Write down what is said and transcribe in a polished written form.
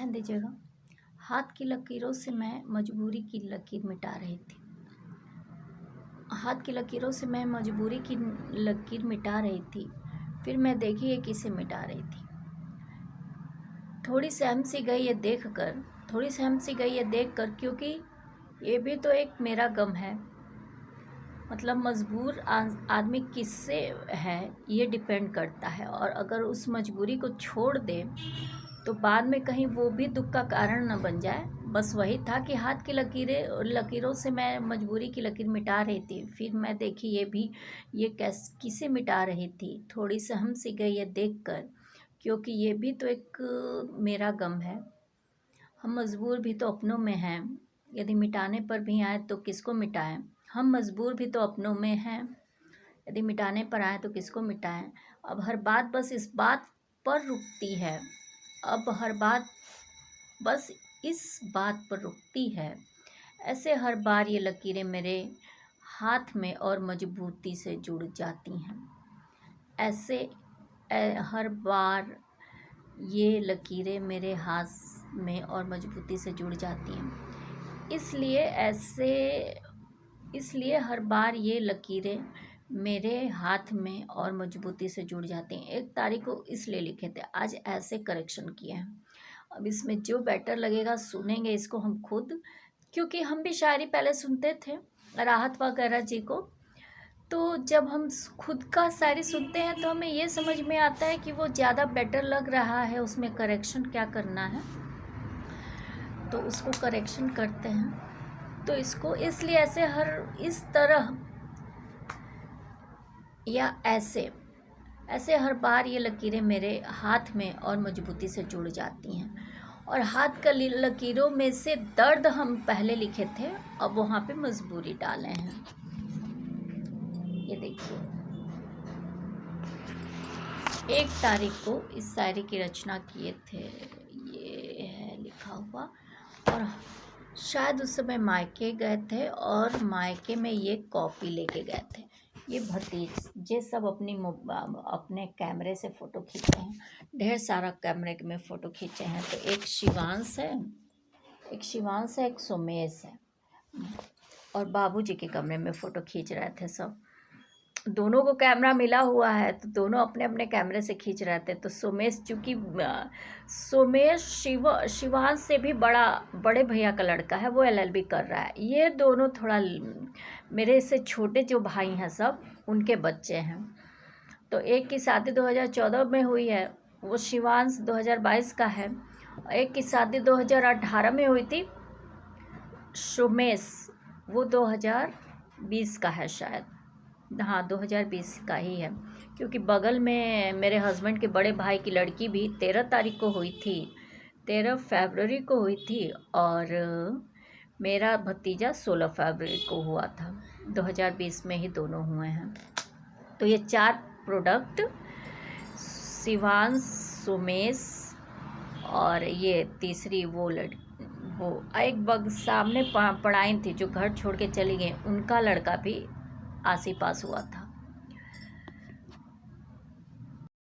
ध्यान दीजिएगा। हाथ की लकीरों से मैं मजबूरी की लकीर मिटा रही थी। हाथ की लकीरों से मैं मजबूरी की लकीर मिटा रही थी। फिर मैं देखी ये किसे मिटा रही थी। थोड़ी सहम सी गई ये देख कर, क्योंकि ये भी तो एक मेरा गम है। मतलब मजबूर आदमी किससे है ये डिपेंड करता है, और अगर उस मजबूरी को छोड़ दे तो बाद में कहीं वो भी दुख का कारण न बन जाए। बस वही था कि हाथ की लकीरों से मैं मजबूरी की लकीर मिटा रही थी। फिर मैं देखी ये किसे मिटा रही थी। थोड़ी सहम सी गई ये देख कर, क्योंकि ये भी तो एक मेरा गम है। हम मजबूर भी तो अपनों में हैं, यदि मिटाने पर भी आए तो किसको मिटाएं। हम मजबूर भी तो अपनों में हैं, यदि मिटाने पर आए तो किसको मिटाएं। अब हर बात बस इस बात पर रुकती है। अब हर बात बस इस बात पर रुकती है। ऐसे हर बार ये लकीरें मेरे हाथ में और मजबूती से जुड़ जाती हैं। ऐसे हर बार ये लकीरें मेरे हाथ में और मजबूती से जुड़ जाती हैं। इसलिए हर बार ये लकीरें मेरे हाथ में और मजबूती से जुड़ जाती हैं। एक तारीख को इसलिए लिखे थे, आज ऐसे करेक्शन किए हैं। अब इसमें जो बेटर लगेगा सुनेंगे इसको हम खुद, क्योंकि हम भी शायरी पहले सुनते थे राहत वगैरह जी को। तो जब हम खुद का शायरी सुनते हैं तो हमें ये समझ में आता है कि वो ज़्यादा बेटर लग रहा है, उसमें करेक्शन क्या करना है तो उसको करेक्शन करते हैं। तो इसको इसलिए इस तरह या ऐसे हर बार ये लकीरें मेरे हाथ में और मजबूती से जुड़ जाती हैं। और हाथ का लकीरों में से दर्द हम पहले लिखे थे, अब वहाँ पे मजबूरी डाले हैं। ये देखिए, 1 तारीख को इस शायरी की रचना किए थे। ये है लिखा हुआ। और शायद उस समय मायके गए थे और मायके में ये कॉपी लेके गए थे। ये भतीजे सब अपने कैमरे से फ़ोटो खींचे हैं। ढेर सारा कैमरे में फ़ोटो खींचे हैं। तो एक शिवांश है, एक सोमेश है, और बाबूजी के कमरे में फ़ोटो खींच रहे थे सब। दोनों को कैमरा मिला हुआ है तो दोनों अपने अपने कैमरे से खींच रहे थे। तो सोमेश, चूँकि सोमेश शिवांश से भी बड़े भैया का लड़का है, वो LLB कर रहा है। ये दोनों थोड़ा मेरे से छोटे जो भाई हैं सब, उनके बच्चे हैं। तो एक की शादी 2014 में हुई है, वो शिवांश 2022 का है। एक की शादी 2018 में हुई थी, सोमेश, वो 2020 का है शायद। हाँ, 2020 का ही है, क्योंकि बगल में मेरे हस्बैंड के बड़े भाई की लड़की भी 13 तारीख को हुई थी, 13 फरवरी को हुई थी, और मेरा भतीजा 16 फरवरी को हुआ था। 2020 में ही दोनों हुए हैं। तो ये 4 प्रोडक्ट, शिवांश, सोमेश, और ये तीसरी वो एक सामने पढ़ाई थी जो घर छोड़ के चली गई, उनका लड़का भी आसी पास हुआ था।